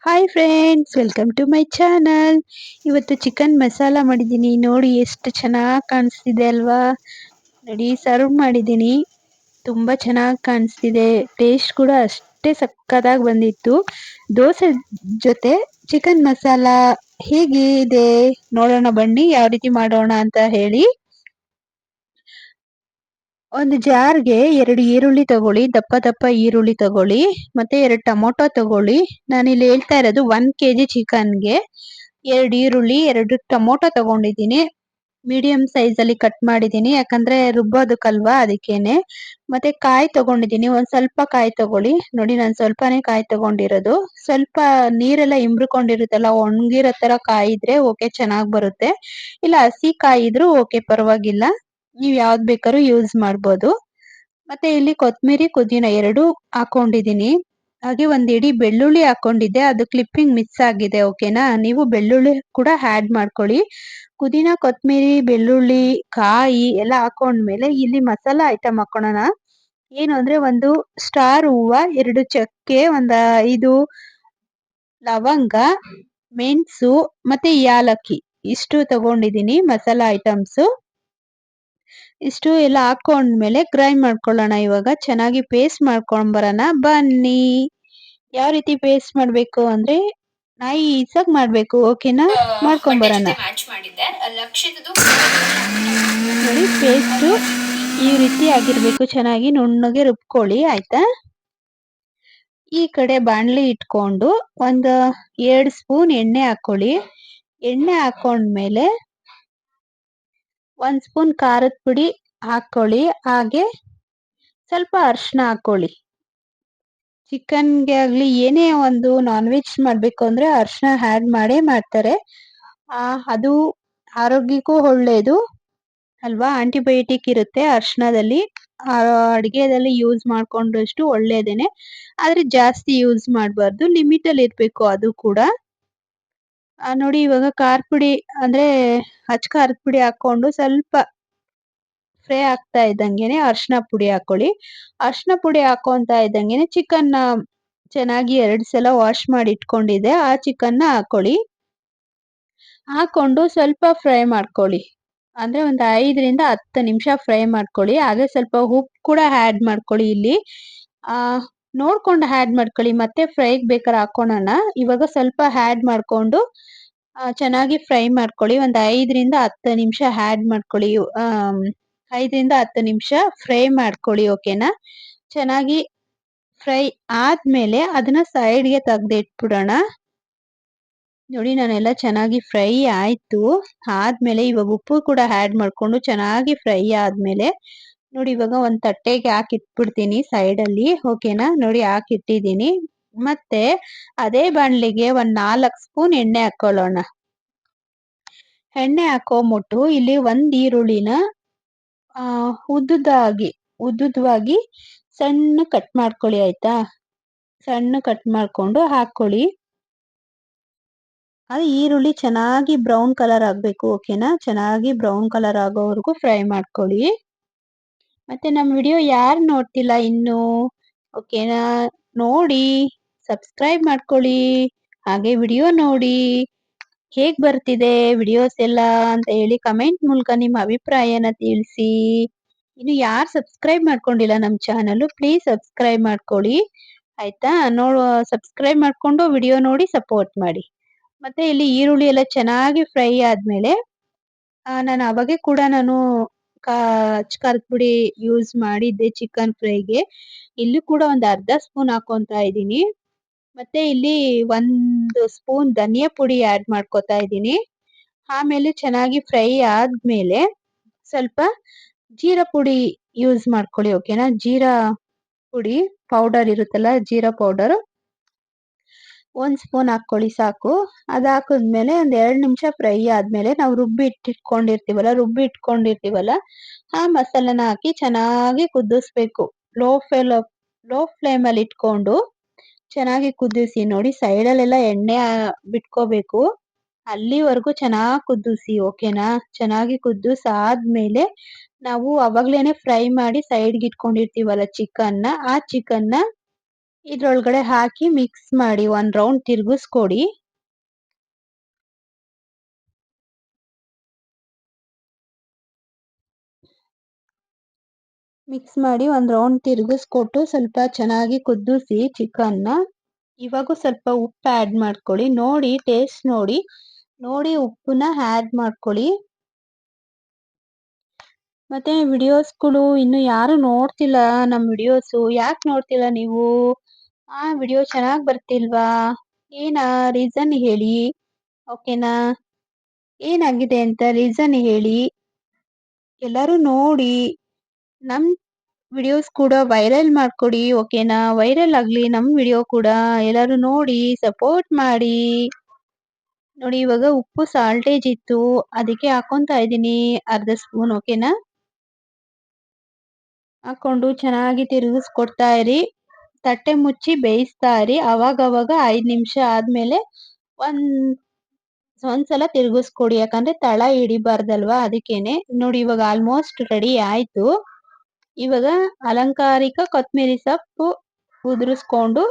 Hi friends, welcome to my channel. ಇವತ್ತು chicken masala ಮಾಡಿದ್ದೀನಿ. ನೋಡಿ ಎಷ್ಟು ಚೆನ್ನಾಗಿ ಕಾಣಿಸ್ತಿದೆ ಅಲ್ವಾ. ನೋಡಿ, ಸರ್ವ್ ಮಾಡಿದ್ದೀನಿ. ತುಂಬ ಚೆನ್ನಾಗಿ ಕಾಣಿಸ್ತಿದೆ. ಟೇಸ್ಟ್ ಕೂಡ ಅಷ್ಟೇ ಸಕ್ಕತ್ತಾಗಿ ಬಂದಿತ್ತು. ದೋಸೆ ಜೊತೆ ಚಿಕನ್ ಮಸಾಲ ಹೇಗಿದೆ ನೋಡೋಣ ಬನ್ನಿ, ಯಾವ ರೀತಿ ಮಾಡೋಣ ಅಂತ ಹೇಳಿ. ಒಂದು ಜಾರ್ಗೆ 2 ಈರುಳ್ಳಿ ತಗೊಳ್ಳಿ, ದಪ್ಪ ದಪ್ಪ ಈರುಳ್ಳಿ ತಗೊಳ್ಳಿ, ಮತ್ತೆ 2 ಟೊಮೊಟೊ ತಗೊಳ್ಳಿ. ನಾನಿಲ್ಲಿ ಹೇಳ್ತಾ ಇರೋದು 1 ಕೆಜಿ ಚಿಕನ್ಗೆ 2 ಈರುಳ್ಳಿ, 2 ಟೊಮೊಟೊ ತಗೊಂಡಿದ್ದೀನಿ. ಮೀಡಿಯಂ ಸೈಜ್ ಅಲ್ಲಿ ಕಟ್ ಮಾಡಿದ್ದೀನಿ, ಯಾಕಂದ್ರೆ ರುಬ್ಬೋದಕ್ಕಲ್ವಾ ಅದಕ್ಕೇನೆ. ಮತ್ತೆ ಕಾಯಿ ತಗೊಂಡಿದ್ದೀನಿ, ಒಂದ್ ಸ್ವಲ್ಪ ಕಾಯಿ ತಗೊಳ್ಳಿ. ನೋಡಿ, ನಾನು ಸ್ವಲ್ಪನೇ ಕಾಯಿ ತಗೊಂಡಿರೋದು. ಸ್ವಲ್ಪ ನೀರೆಲ್ಲ ಇಂಬ್ರುಕೊಂಡಿರುತ್ತಲ್ಲ, ಒಣಗಿರೋ ತರ ಕಾಯಿ ಇದ್ರೆ ಓಕೆ, ಚೆನ್ನಾಗ್ ಬರುತ್ತೆ. ಇಲ್ಲ ಹಸಿ ಕಾಯಿ ಇದ್ರೂ ಓಕೆ, ಪರವಾಗಿಲ್ಲ. ನೀವ್ ಯಾವ್ದ್ ಬೇಕಾದ್ರೂ ಯೂಸ್ ಮಾಡ್ಬೋದು. ಮತ್ತೆ ಇಲ್ಲಿ ಕೊತ್ತಂಬರಿ, ಪುದೀನ 2 ಹಾಕೊಂಡಿದೀನಿ. ಹಾಗೆ ಒಂದ್ ಇಡೀ ಬೆಳ್ಳುಳ್ಳಿ ಹಾಕೊಂಡಿದ್ದೆ, ಅದು ಕ್ಲಿಪ್ಪಿಂಗ್ ಮಿಸ್ ಆಗಿದೆ. ಓಕೆನಾ, ನೀವು ಬೆಳ್ಳುಳ್ಳಿ ಕೂಡ ಆಡ್ ಮಾಡ್ಕೊಳ್ಳಿ. ಪುದೀನ, ಕೊತ್ತಂಬರಿ, ಬೆಳ್ಳುಳ್ಳಿ, ಕಾಯಿ ಎಲ್ಲ ಹಾಕೊಂಡ್ಮೇಲೆ ಇಲ್ಲಿ ಮಸಾಲಾ ಐಟಮ್ ಹಾಕೋಣ. ಏನು ಅಂದ್ರೆ, ಒಂದು ಸ್ಟಾರ್ ಹೂವ, 2 ಚಕ್ಕೆ, ಒಂದ್ 5 ಲವಂಗ, ಮೆಣಸು ಮತ್ತೆ ಯಾಲಕ್ಕಿ, ಇಷ್ಟು ತಗೊಂಡಿದೀನಿ ಮಸಾಲಾ ಐಟಮ್ಸ್. ಇಷ್ಟು ಎಲ್ಲ ಹಾಕೊಂಡ್ಮೇಲೆ ಗ್ರೈಂಡ್ ಮಾಡ್ಕೊಳ್ಳೋಣ. ಇವಾಗ ಚೆನ್ನಾಗಿ ಪೇಸ್ಟ್ ಮಾಡ್ಕೊಂಡ್ ಬನ್ನಿ. ಯಾವ ರೀತಿ ಪೇಸ್ಟ್ ಮಾಡ್ಬೇಕು ಅಂದ್ರೆ, ನೈಸಾಗಿ ಮಾಡ್ಬೇಕು. ಓಕೆನಾ, ಮಾಡ್ಕೊಂಬರೋಣ. ನೋಡಿ, ಪೇಸ್ಟ್ ಈ ರೀತಿ ಆಗಿರ್ಬೇಕು. ಚೆನ್ನಾಗಿ ನುಣ್ಣಗೆ ರುಬ್ಕೊಳ್ಳಿ, ಆಯ್ತಾ. ಈ ಕಡೆ ಬಾಣಲಿ ಇಟ್ಕೊಂಡು ಒಂದು 2 ಸ್ಪೂನ್ ಎಣ್ಣೆ ಹಾಕೊಳ್ಳಿ. ಎಣ್ಣೆ ಹಾಕೊಂಡ್ಮೇಲೆ 1 ಸ್ಪೂನ್ ಖಾರದ ಪುಡಿ ಹಾಕೊಳ್ಳಿ. ಹಾಗೆ ಸ್ವಲ್ಪ ಅರಿಶಿನ ಹಾಕೊಳ್ಳಿ. ಚಿಕನ್ಗೆ ಆಗ್ಲಿ ಏನೇ ಒಂದು ನಾನ್ ವೆಜ್ ಮಾಡ್ಬೇಕು ಅಂದ್ರೆ ಅರಿಶಿನ ಆಡ್ ಮಾಡೇ ಮಾಡ್ತಾರೆ. ಅದು ಆರೋಗ್ಯಕ್ಕೂ ಒಳ್ಳೇದು ಅಲ್ವಾ. ಆಂಟಿಬಯೋಟಿಕ್ ಇರುತ್ತೆ ಅರಿಶಿನದಲ್ಲಿ. ಅಡಿಗೆದಲ್ಲಿ ಯೂಸ್ ಮಾಡ್ಕೊಂಡಷ್ಟು ಒಳ್ಳೇದೇನೆ, ಆದ್ರೆ ಜಾಸ್ತಿ ಯೂಸ್ ಮಾಡಬಾರ್ದು, ಲಿಮಿಟ್ ಅಲ್ಲಿ ಇರ್ಬೇಕು ಅದು ಕೂಡ. ನೋಡಿ, ಇವಾಗ ಖಾರದ ಪುಡಿ ಅಂದ್ರೆ ಅಚ್ಚ ಖಾರದ ಪುಡಿ ಹಾಕೊಂಡು ಸ್ವಲ್ಪ ಫ್ರೈ ಆಗ್ತಾ ಇದ್ದಂಗೆನೆ ಅರಿಶಿನ ಪುಡಿ ಹಾಕೊಳ್ಳಿ. ಅರಿಶಿನ ಪುಡಿ ಹಾಕೊಂತ ಇದ್ದಂಗೆನೆ ಚಿಕನ್ನ ಚೆನ್ನಾಗಿ 2 ಸಲ ವಾಶ್ ಮಾಡಿ ಇಟ್ಕೊಂಡಿದ್ದೆ, ಆ ಚಿಕನ್ನ ಹಾಕೊಳ್ಳಿ. ಹಾಕೊಂಡು ಸ್ವಲ್ಪ ಫ್ರೈ ಮಾಡ್ಕೊಳ್ಳಿ. ಅಂದ್ರೆ ಒಂದು 5ರಿಂದ 10 ನಿಮಿಷ ಫ್ರೈ ಮಾಡ್ಕೊಳ್ಳಿ. ಹಾಗೆ ಸ್ವಲ್ಪ ಉಪ್ಪು ಕೂಡ ಆಡ್ ಮಾಡ್ಕೊಳ್ಳಿ. ಇಲ್ಲಿ ನೋಡ್ಕೊಂಡು ಆಡ್ ಮಾಡ್ಕೊಳ್ಳಿ, ಮತ್ತೆ ಫ್ರೈಗೆ ಬೇಕಾದ್ರೆ ಹಾಕೋಣ. ಇವಾಗ ಸ್ವಲ್ಪ ಆಡ್ ಮಾಡ್ಕೊಂಡು ಚೆನ್ನಾಗಿ ಫ್ರೈ ಮಾಡ್ಕೊಳ್ಳಿ. ಒಂದು 5ರಿಂದ 10 ನಿಮಿಷ ಆಡ್ ಮಾಡ್ಕೊಳ್ಳಿ. 5ರಿಂದ 10 ನಿಮಿಷ ಫ್ರೈ ಮಾಡ್ಕೊಳ್ಳಿ. ಓಕೆನಾ, ಚೆನ್ನಾಗಿ ಫ್ರೈ ಆದ್ಮೇಲೆ ಅದನ್ನ ಸೈಡ್ಗೆ ತೆಗ್ದಿಟ್ಬಿಡೋಣ. ನೋಡಿ, ನಾನೆಲ್ಲ ಚೆನ್ನಾಗಿ ಫ್ರೈ ಆಯ್ತು. ಆದ್ಮೇಲೆ ಇವಾಗ ಉಪ್ಪು ಕೂಡ ಆಡ್ ಮಾಡ್ಕೊಂಡು ಚೆನ್ನಾಗಿ ಫ್ರೈ ಆದ್ಮೇಲೆ ನೋಡಿ, ಇವಾಗ ಒಂದ್ ತಟ್ಟೆಗೆ ಹಾಕಿಟ್ಬಿಡ್ತೀನಿ ಸೈಡ್ ಅಲ್ಲಿ. ಓಕೆನಾ, ನೋಡಿ ಹಾಕಿಟ್ಟಿದ್ದೀನಿ. ಮತ್ತೆ ಅದೇ ಬಾಣ್ಲಿಗೆ ಒಂದ್ 4 ಸ್ಪೂನ್ ಎಣ್ಣೆ ಹಾಕೊಳ್ಳೋಣ. ಎಣ್ಣೆ ಹಾಕೊಂಬಿಟ್ಟು ಇಲ್ಲಿ 1 ಈರುಳ್ಳಿನ ಉದ್ದುದ್ವಾಗಿ ಸಣ್ಣ ಕಟ್ ಮಾಡ್ಕೊಳ್ಳಿ, ಆಯ್ತಾ. ಸಣ್ಣ ಕಟ್ ಮಾಡ್ಕೊಂಡು ಹಾಕೊಳ್ಳಿ. ಅದು ಈರುಳ್ಳಿ ಚೆನ್ನಾಗಿ ಬ್ರೌನ್ ಕಲರ್ ಆಗ್ಬೇಕು. ಓಕೆನಾ, ಚೆನ್ನಾಗಿ ಬ್ರೌನ್ ಕಲರ್ ಆಗೋವರೆಗೂ ಫ್ರೈ ಮಾಡ್ಕೊಳ್ಳಿ. ಮತ್ತೆ ನಮ್ಮ ವಿಡಿಯೋ ಯಾರು ನೋಡ್ತಿಲ್ಲ ಇನ್ನು, ಓಕೆನಾ, ನೋಡಿ ಸಬ್ಸ್ಕ್ರೈಬ್ ಮಾಡ್ಕೊಳ್ಳಿ. ಹಾಗೆ ವಿಡಿಯೋ ನೋಡಿ ಹೇಗ್ ಬರ್ತಿದೆ ವಿಡಿಯೋಸ್ ಎಲ್ಲ ಅಂತ ಹೇಳಿ ಕಮೆಂಟ್ ಮೂಲಕ ನಿಮ್ಮ ಅಭಿಪ್ರಾಯನ ತಿಳಿಸಿ. ಇನ್ನು ಯಾರು ಸಬ್ಸ್ಕ್ರೈಬ್ ಮಾಡ್ಕೊಂಡಿಲ್ಲ ನಮ್ಮ ಚಾನಲ್, ಪ್ಲೀಸ್ ಸಬ್ಸ್ಕ್ರೈಬ್ ಮಾಡ್ಕೊಳ್ಳಿ, ಆಯ್ತಾ. ಸಬ್ಸ್ಕ್ರೈಬ್ ಮಾಡ್ಕೊಂಡು ವಿಡಿಯೋ ನೋಡಿ ಸಪೋರ್ಟ್ ಮಾಡಿ. ಮತ್ತೆ ಇಲ್ಲಿ ಈರುಳ್ಳಿ ಎಲ್ಲ ಚೆನ್ನಾಗಿ ಫ್ರೈ ಆದ್ಮೇಲೆ ನಾನು ಅವಾಗೆ ಕೂಡ ಅಚ್ಚ ಖಾರದ ಪುಡಿ ಯೂಸ್ ಮಾಡಿದ್ದೆ ಚಿಕನ್ ಫ್ರೈಗೆ. ಇಲ್ಲೂ ಕೂಡ ಒಂದು ಅರ್ಧ ಸ್ಪೂನ್ ಹಾಕೊಂತಾ ಇದ್ದೀನಿ. ಮತ್ತೆ ಇಲ್ಲಿ 1 ಸ್ಪೂನ್ ಧನಿಯಾ ಪುಡಿ ಆಡ್ ಮಾಡ್ಕೊತಾ ಇದ್ದೀನಿ. ಆಮೇಲೆ ಚೆನ್ನಾಗಿ ಫ್ರೈ ಆದ್ಮೇಲೆ ಸ್ವಲ್ಪ ಜೀರಾ ಪುಡಿ ಯೂಸ್ ಮಾಡ್ಕೊಳ್ಳಿ. ಓಕೆನಾ, ಜೀರಾ ಪುಡಿ ಪೌಡರ್ ಇರುತ್ತಲ್ಲ, ಜೀರಾ ಪೌಡರ್ 1 ಸ್ಪೂನ್ ಹಾಕೊಳ್ಳಿ, ಸಾಕು. ಅದು ಹಾಕಿದ್ಮೇಲೆ ಒಂದ್ 2 ನಿಮಿಷ ಫ್ರೈ ಆದ್ಮೇಲೆ ನಾವು ರುಬ್ಬಿ ಇಟ್ಕೊಂಡಿರ್ತೀವಲ್ಲ ಆ ಮಸಾಲಾನ ಹಾಕಿ ಚೆನ್ನಾಗಿ ಕುದಿಸ್ಬೇಕು. ಲೋ ಫ್ಲೇಮ್ ಅಲ್ಲಿ ಇಟ್ಕೊಂಡು ಚೆನ್ನಾಗಿ ಕುದಿಸಿ. ನೋಡಿ, ಸೈಡಲ್ಲೆಲ್ಲ ಎಣ್ಣೆ ಬಿಟ್ಕೋಬೇಕು, ಅಲ್ಲಿವರೆಗೂ ಚೆನ್ನಾಗಿ ಕುದಿಸಿ. ಓಕೆನಾ, ಚೆನ್ನಾಗಿ ಕುದಿಸಾದ್ಮೇಲೆ ನಾವು ಅವಾಗ್ಲೇನೆ ಫ್ರೈ ಮಾಡಿ ಸೈಡ್ಗೆ ಇಟ್ಕೊಂಡಿರ್ತೀವಲ್ಲ ಚಿಕನ್ನ, ಆ ಚಿಕನ್ನ ಇದ್ರೊಳಗಡೆ ಹಾಕಿ ಮಿಕ್ಸ್ ಮಾಡಿ 1 ರೌಂಡ್ ತಿರುಗಿಸ್ಕೊಡಿ. ಮಿಕ್ಸ್ ಮಾಡಿ 1 ರೌಂಡ್ ತಿರುಗಿಸ್ಕೊಟ್ಟು ಸ್ವಲ್ಪ ಚೆನ್ನಾಗಿ ಕುದಿಸಿ ಚಿಕನ್ನ. ಇವಾಗೂ ಸ್ವಲ್ಪ ಉಪ್ಪು ಆ್ಯಡ್ ಮಾಡ್ಕೊಳ್ಳಿ. ನೋಡಿ ಟೇಸ್ಟ್ ನೋಡಿ. ನೋಡಿ ಉಪ್ಪನ್ನ ಆ್ಯಡ್ ಮಾಡ್ಕೊಳ್ಳಿ. ಮತ್ತೆ ವಿಡಿಯೋಸ್ಗಳು ಇನ್ನು ಯಾರು ನೋಡ್ತಿಲ್ಲ ನಮ್ಮ ವಿಡಿಯೋಸು. ಯಾಕೆ ನೋಡ್ತಿಲ್ಲ ನೀವು? ವಿಡಿಯೋ ಚೆನ್ನಾಗಿ ಬರ್ತಿಲ್ವಾ? ಏನಾ ರೀಸನ್ ಹೇಳಿ. ಓಕೆನಾ? ಏನಾಗಿದೆ ಅಂತ ರೀಸನ್ ಹೇಳಿ. ಎಲ್ಲರೂ ನೋಡಿ. ನಮ್ ವಿಡಿಯೋಸ್ ಕೂಡ ವೈರಲ್ ಮಾಡ್ಕೊಡಿ. ಓಕೆನಾ? ವೈರಲ್ ಆಗ್ಲಿ ನಮ್ ವಿಡಿಯೋ ಕೂಡ. ಎಲ್ಲರೂ ನೋಡಿ ಸಪೋರ್ಟ್ ಮಾಡಿ. ನೋಡಿ ಇವಾಗ ಉಪ್ಪು ಸಾಲ್ಟೇಜ್ ಇತ್ತು. ಅದಕ್ಕೆ ಹಾಕೊಂತಾ ಇದ್ದೀನಿ ಅರ್ಧ ಸ್ಪೂನ್. ಓಕೆನಾ? ಹಾಕೊಂಡು ಚೆನ್ನಾಗಿ ತಿರುಗಿಸ್ಕೊಡ್ತಾ ಇರಿ. ತಟ್ಟೆ ಮುಚ್ಚಿ ಬೇಯಿಸ್ತಾ ಇರಿ. ಅವಾಗವಾಗ 5 ನಿಮಿಷ ಆದ್ಮೇಲೆ ಒಂದ್ಸಲ ತಿರುಗಿಸ್ಕೊಡಿ. ಯಾಕಂದ್ರೆ ತಳ ಹಿಡಿಬಾರ್ದಲ್ವಾ ಅದಕ್ಕೇನೆ. ನೋಡಿ ಇವಾಗ ಆಲ್ಮೋಸ್ಟ್ ರೆಡಿ ಆಯ್ತು. ಇವಾಗ ಅಲಂಕಾರಿಕ ಕೊತ್ತಂಬರಿ ಸೊಪ್ಪು ಉದುರಿಸ್ಕೊಂಡು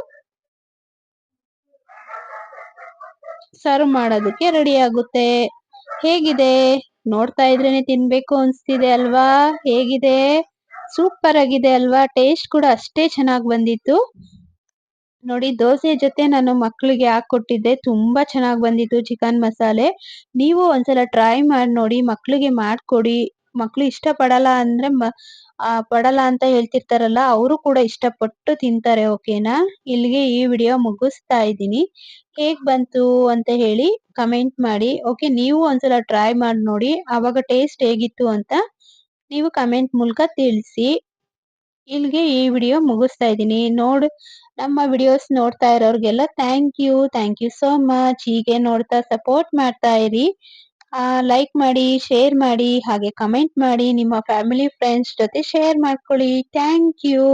ಸರ್ವ್ ಮಾಡೋದಕ್ಕೆ ರೆಡಿ ಆಗುತ್ತೆ. ಹೇಗಿದೆ? ನೋಡ್ತಾ ಇದ್ರೇನೆ ತಿನ್ಬೇಕು ಅನ್ಸ್ತಿದೆ ಅಲ್ವಾ? ಹೇಗಿದೆ? ಸೂಪರ್ ಆಗಿದೆ ಅಲ್ವಾ? ಟೇಸ್ಟ್ ಕೂಡ ಅಷ್ಟೇ ಚೆನ್ನಾಗಿ ಬಂದಿತ್ತು. ನೋಡಿ ದೋಸೆ ಜೊತೆ ನಾನು ಮಕ್ಕಳಿಗೆ ಹಾಕೊಟ್ಟಿದ್ದೆ. ತುಂಬಾ ಚೆನ್ನಾಗಿ ಬಂದಿತ್ತು ಚಿಕನ್ ಮಸಾಲೆ. ನೀವು ಒಂದ್ಸಲ ಟ್ರೈ ಮಾಡಿ ನೋಡಿ. ಮಕ್ಕಳಿಗೆ ಮಾಡ್ಕೊಡಿ. ಮಕ್ಳು ಇಷ್ಟ ಪಡಲ್ಲ ಅಂದ್ರೆ ಪಡಲ್ಲ ಅಂತ ಹೇಳ್ತಿರ್ತಾರಲ್ಲ, ಅವರು ಕೂಡ ಇಷ್ಟಪಟ್ಟು ತಿಂತಾರೆ. ಓಕೆನಾ? ಇಲ್ಲಿಗೆ ಈ ವಿಡಿಯೋ ಮುಗಿಸ್ತಾ ಇದ್ದೀನಿ. ಹೇಗ್ ಬಂತು ಅಂತ ಹೇಳಿ ಕಮೆಂಟ್ ಮಾಡಿ. ಓಕೆ, ನೀವು ಒಂದ್ಸಲ ಟ್ರೈ ಮಾಡಿ ನೋಡಿ. ಆವಾಗ ಟೇಸ್ಟ್ ಹೇಗಿತ್ತು ಅಂತ ನೀವು ಕಮೆಂಟ್ ಮೂಲಕ ತಿಳಿಸಿ. ಇಲ್ಲಿಗೆ ಈ ವಿಡಿಯೋ ಮುಗಿಸ್ತಾ ಇದ್ದೀನಿ. ನಮ್ಮ ವಿಡಿಯೋಸ್ ನೋಡ್ತಾ ಇರೋರಿಗೆಲ್ಲ ಥ್ಯಾಂಕ್ ಯು ಸೋ ಮಚ್. ಹೀಗೆ ನೋಡ್ತಾ ಸಪೋರ್ಟ್ ಮಾಡ್ತಾ ಇರಿ. ಲೈಕ್ ಮಾಡಿ, ಶೇರ್ ಮಾಡಿ, ಹಾಗೆ ಕಮೆಂಟ್ ಮಾಡಿ. ನಿಮ್ಮ ಫ್ಯಾಮಿಲಿ ಫ್ರೆಂಡ್ಸ್ ಜೊತೆ ಶೇರ್ ಮಾಡ್ಕೊಳ್ಳಿ. Thank you.